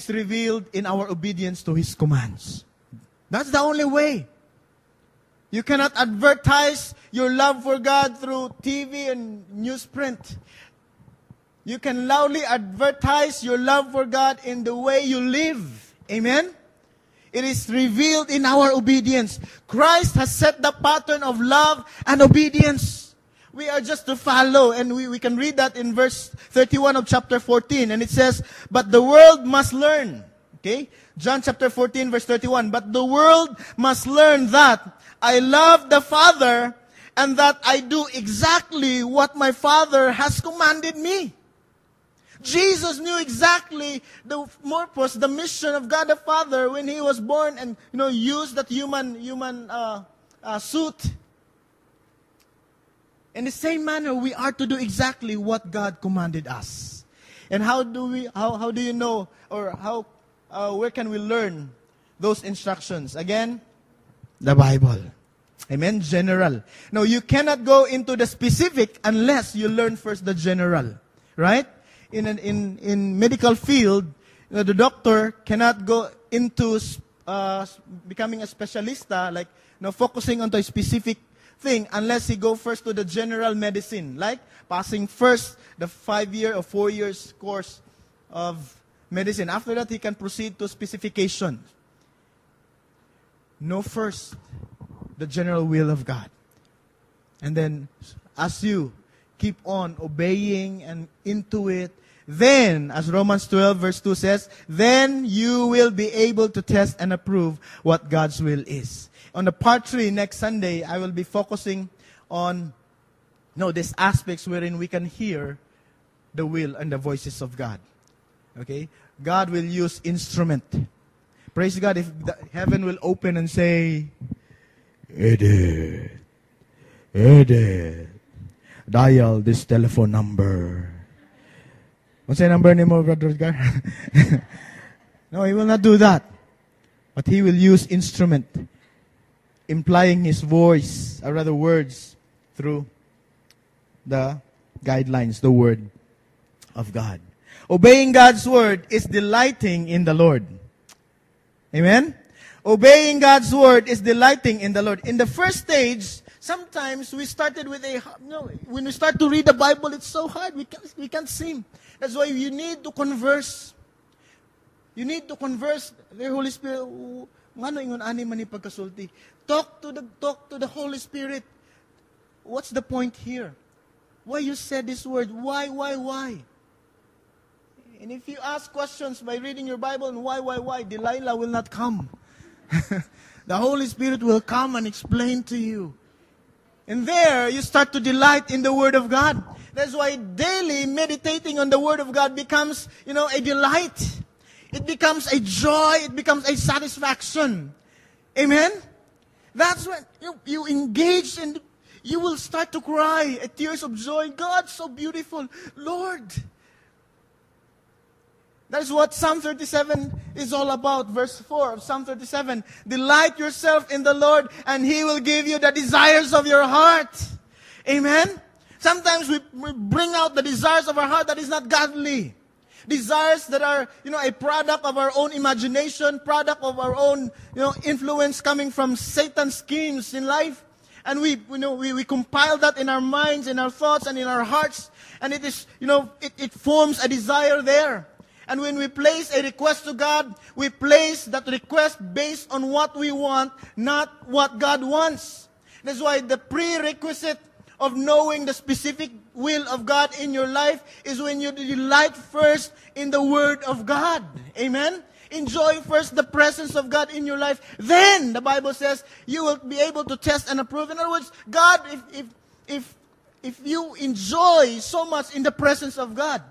is revealed in our obedience to His commands. That's the only way. You cannot advertise your love for God through TV and newsprint. You can loudly advertise your love for God in the way you live. Amen? It is revealed in our obedience. Christ has set the pattern of love and obedience. We are just to follow. And we can read that in verse 31 of chapter 14. And it says, but the world must learn. Okay? John chapter 14 verse 31. But the world must learn that I love the Father and that I do exactly what my Father has commanded me. Jesus knew exactly the purpose, the mission of God the Father when He was born and used that human suit. In the same manner, we are to do exactly what God commanded us. And how do you know, or where can we learn those instructions? Again, the Bible. Amen? General. Now, you cannot go into the specific unless you learn first the general. Right? In medical field, the doctor cannot go into becoming a specialista, like focusing on a specific thing, unless he go first to the general medicine, like passing first the 5-year or 4 years course of medicine. After that, he can proceed to specification. Know first the general will of God. And then, as you keep on obeying and into it, then, as Romans 12 verse 2 says, then you will be able to test and approve what God's will is. On the part 3 next Sunday, I will be focusing on these aspects wherein we can hear the will and the voices of God. Okay? God will use instrument. Praise God if heaven will open and say, Edith, dial this telephone number. What's the number name of Brother Edgar? No, He will not do that. But He will use instrument, implying His voice, or rather words, through the guidelines, the Word of God. Obeying God's Word is delighting in the Lord. Amen? Obeying God's Word is delighting in the Lord. In the first stage, sometimes we started with when we start to read the Bible, it's so hard. We can't seem. That's why you need to converse. You need to converse. The Holy Spirit, talk to the Holy Spirit. What's the point here? Why you said this word? Why? And if you ask questions by reading your Bible and why, Delilah will not come. The Holy Spirit will come and explain to you. And there, you start to delight in the Word of God. That's why daily meditating on the Word of God becomes, a delight. It becomes a joy. It becomes a satisfaction. Amen? That's when you engage and you will start to cry at tears of joy. God, so beautiful. Lord. That is what Psalm 37 is all about. Verse 4 of Psalm 37. Delight yourself in the Lord and He will give you the desires of your heart. Amen? Sometimes we bring out the desires of our heart that is not godly. Desires that are, a product of our own imagination, product of our own, influence coming from Satan's schemes in life. And we compile that in our minds, in our thoughts, and in our hearts. And it is, it forms a desire there. And when we place a request to God, we place that request based on what we want, not what God wants. That's why the prerequisite of knowing the specific will of God in your life is when you delight first in the Word of God. Amen? Enjoy first the presence of God in your life. Then, the Bible says, you will be able to test and approve. In other words, God, if you enjoy so much in the presence of God,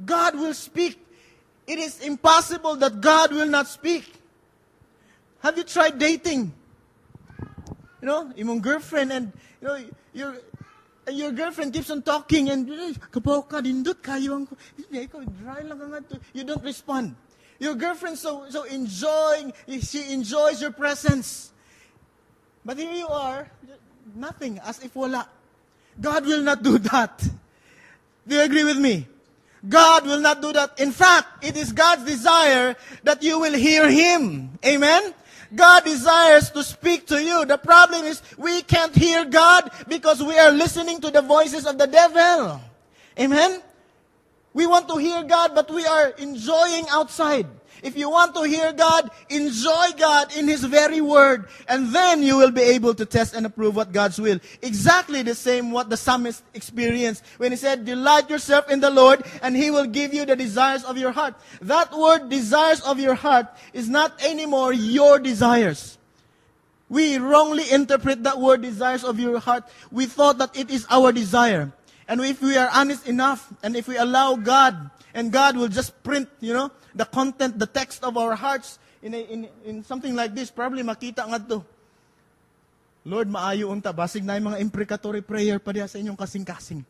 God will speak. It is impossible that God will not speak. Have you tried dating? Your girlfriend and your girlfriend keeps on talking and you don't respond. Your girlfriend so enjoying, she enjoys your presence. But here you are, nothing, as if wala. God will not do that. Do you agree with me? God will not do that. In fact, it is God's desire that you will hear Him. Amen? God desires to speak to you. The problem is we can't hear God because we are listening to the voices of the devil. Amen? We want to hear God, but we are enjoying outside. If you want to hear God, enjoy God in His very word. And then you will be able to test and approve what God's will. Exactly the same what the psalmist experienced when he said, delight yourself in the Lord and He will give you the desires of your heart. That word, desires of your heart, is not anymore your desires. We wrongly interpret that word, desires of your heart. We thought that it is our desire. And if we are honest enough, and if we allow God, and God will just print, the content, the text of our hearts in something like this, probably makita nga to. Lord, maayo untag. Basig na yung mga imprecatory prayer pa diya sa inyong kasing-kasing.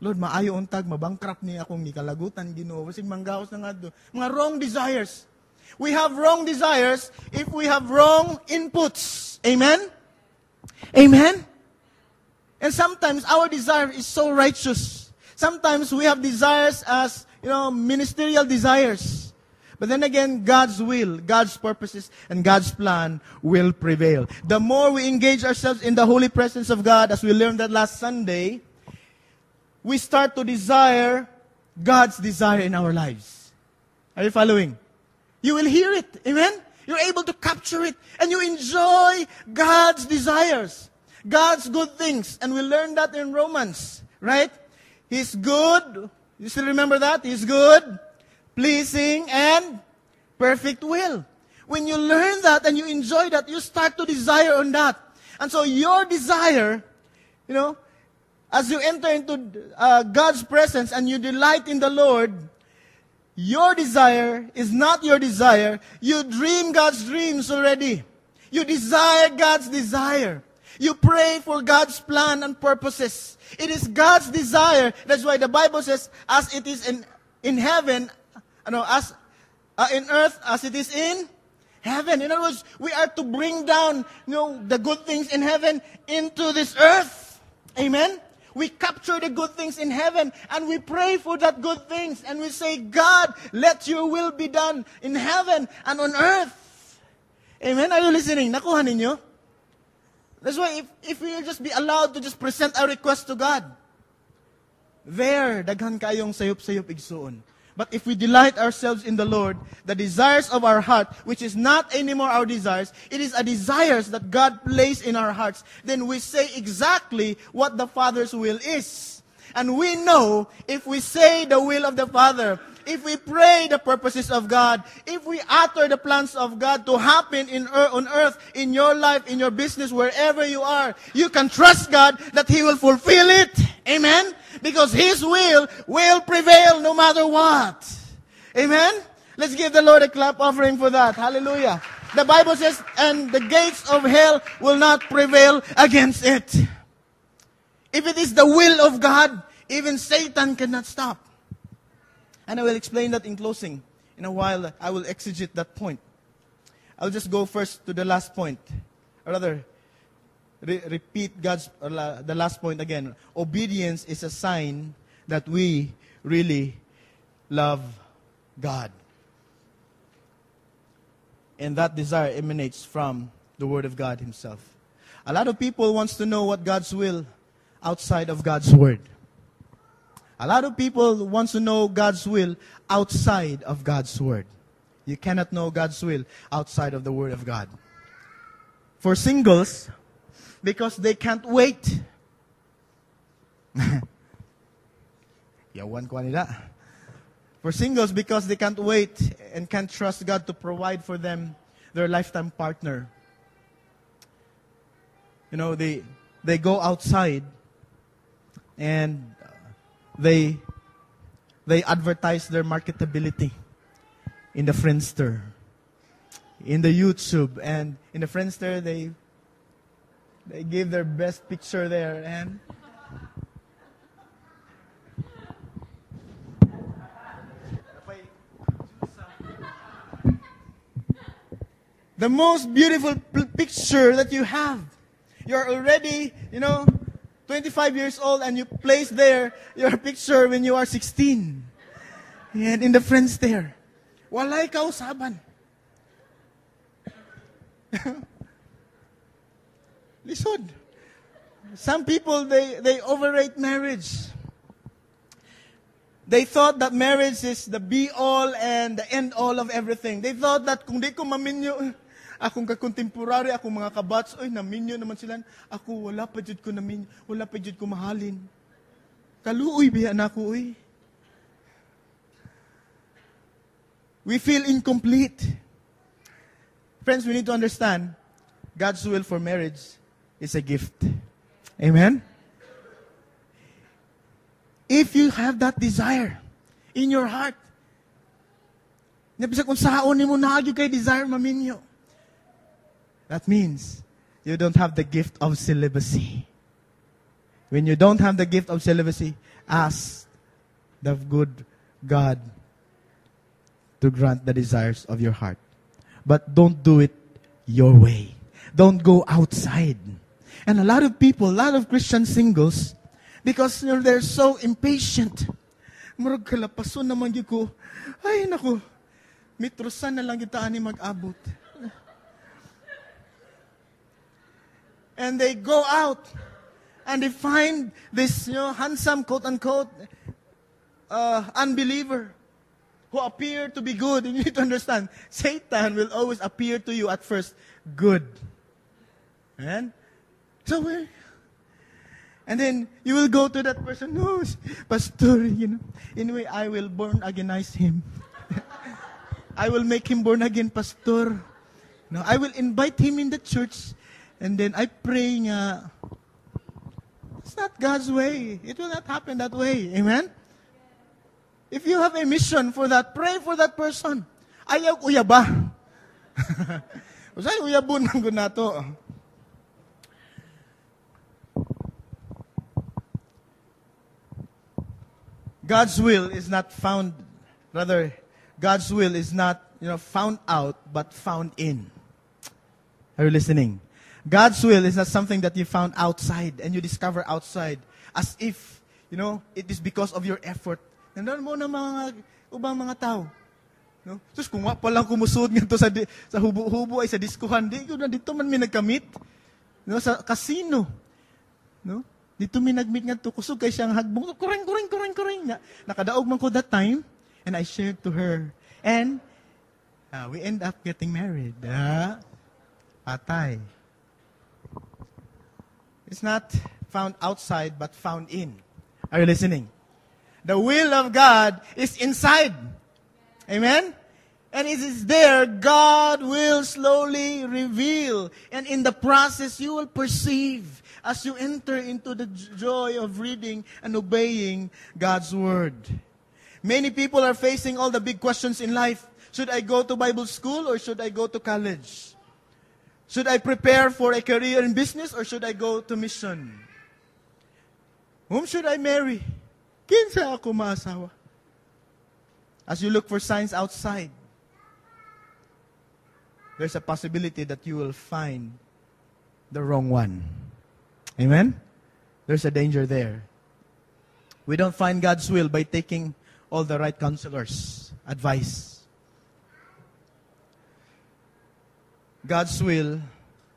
Lord, maayo untag, mabankrupt niya akong nikalagutan, Ginoo. Basig manggahos na nga to. Mga wrong desires. We have wrong desires if we have wrong inputs. Amen? Amen? And sometimes our desire is so righteous. Sometimes we have desires as, ministerial desires. But then again, God's will, God's purposes, and God's plan will prevail. The more we engage ourselves in the holy presence of God, as we learned that last Sunday, we start to desire God's desire in our lives. Are you following? You will hear it. Amen? You're able to capture it. And you enjoy God's desires. God's good things. And we learned that in Romans. Right? He's good. You still remember that? He's good, pleasing, and perfect will. When you learn that and you enjoy that, you start to desire on that. And so your desire, as you enter into God's presence and you delight in the Lord, your desire is not your desire. You dream God's dreams already. You desire God's desire. You pray for God's plan and purposes. It is God's desire. That's why the Bible says, as it is in heaven, as in earth, as it is in heaven. In other words, we are to bring down, the good things in heaven into this earth. Amen? We capture the good things in heaven and we pray for that good things. And we say, God, let your will be done in heaven and on earth. Amen? Are you listening? Nakuha ninyo? That's why if we will just be allowed to just present our request to God, there, daghan kayong sayop-sayop igsuon. But if we delight ourselves in the Lord, the desires of our heart, which is not anymore our desires, it is a desires that God placed in our hearts, then we say exactly what the Father's will is. And we know if we say the will of the Father, if we pray the purposes of God, if we utter the plans of God to happen on earth, in your life, in your business, wherever you are, you can trust God that He will fulfill it. Amen? Because His will prevail no matter what. Amen? Let's give the Lord a clap offering for that. Hallelujah. The Bible says, and the gates of hell will not prevail against it. If it is the will of God, even Satan cannot stop. And I will explain that in closing. In a while, I will exegete that point. I'll just go first to the last point. Or rather, repeat the last point again. Obedience is a sign that we really love God. And that desire emanates from the Word of God Himself. A lot of people wants to know what God's will outside of God's Word. A lot of people wants to know God's will outside of God's Word. You cannot know God's will outside of the Word of God. For singles, because they can't wait. Yawan ko nila. For singles, because they can't wait and can't trust God to provide for them their lifetime partner. They go outside and they advertise their marketability in the Friendster, in the YouTube, and in the Friendster they give their best picture there, and the most beautiful picture that you have. You're already, 25 years old and you place there your picture when you are 16. And in the friends there, walay kausaban. Lisod. Some people, they overrate marriage. They thought that marriage is the be-all and the end-all of everything. They thought that kung di ko maminyo, akong kakontemporary, akong mga kabats, oy, naminyo naman sila. Ako, wala pa jud ko naminyo, wala pa jud ko mahalin. Kaluoy, biya na ako, oy. We feel incomplete. Friends, we need to understand, God's will for marriage is a gift. Amen? If you have that desire in your heart, napisa kung saon mo naagyo kay desire maminyo, that means you don't have the gift of celibacy. When you don't have the gift of celibacy, ask the good God to grant the desires of your heart. But don't do it your way. Don't go outside. And a lot of people, a lot of Christian singles, because they're so impatient. Murag kalapason naman yun ko. Ay, naku. Mitrosan na lang kita ani mag-abot. And they go out and they find this, handsome, quote-unquote, unbeliever who appear to be good. And you need to understand, Satan will always appear to you at first good. And so, and then you will go to that person, no, Pastor, anyway, I will born againize him. I will make him born again, Pastor. No, I will invite him in the church, and then I pray nga. It's not God's way. It will not happen that way. Amen? If you have a mission for that, pray for that person. Ayaw uya ba? Usay uyabon man gud nato. God's will is not found, rather, God's will is not, found out, but found in. Are you listening? God's will is not something that you found outside and you discover outside as if, it is because of your effort. Nandun mo na mga ubang mga tao. No? Sus, kung pa lang kumusod nga to sa hubo-hubo ay sa diskuhan, di ko na dito man may nagkamit. No? Sa casino. No? Dito may nagmeet nga to, kusog kay siyang hagbong, kuring. Nakadaog man ko that time, and I shared to her. And we end up getting married. Patay. It's not found outside, but found in. Are you listening? The will of God is inside. Amen? And it is there, God will slowly reveal. And in the process, you will perceive as you enter into the joy of reading and obeying God's Word. Many people are facing all the big questions in life. Should I go to Bible school or should I go to college? Should I prepare for a career in business or should I go to mission? Whom should I marry? Kinsa ako maasawa? As you look for signs outside, there's a possibility that you will find the wrong one. Amen? There's a danger there. We don't find God's will by taking all the right counselors' advice. God's will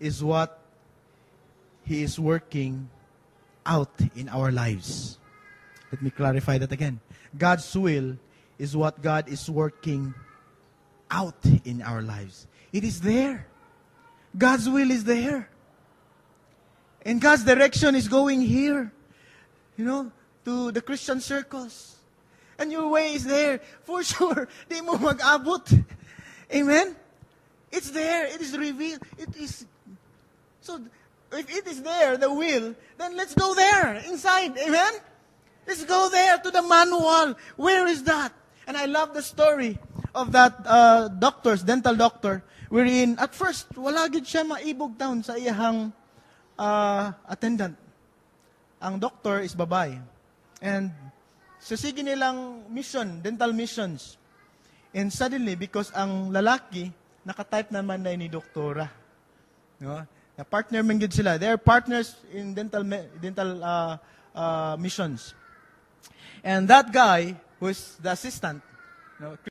is what He is working out in our lives. Let me clarify that again. God's will is what God is working out in our lives. It is there. God's will is there. And God's direction is going here, to the Christian circles. And your way is there. For sure, di mo mag-abot. Amen? It's there. It is revealed. It is. So, if it is there, the will, then let's go there, inside. Amen? Let's go there to the manual. Where is that? And I love the story of that dental doctor, wherein at first, wala gid siya maibog down sa iyahang attendant. Ang doctor is babae. And so sige nilang mission, dental missions. And suddenly, because ang lalaki, nakatype naman na ni doktora. No? Na partner man gid sila. They are partners in dental missions. And that guy, who is the assistant, No,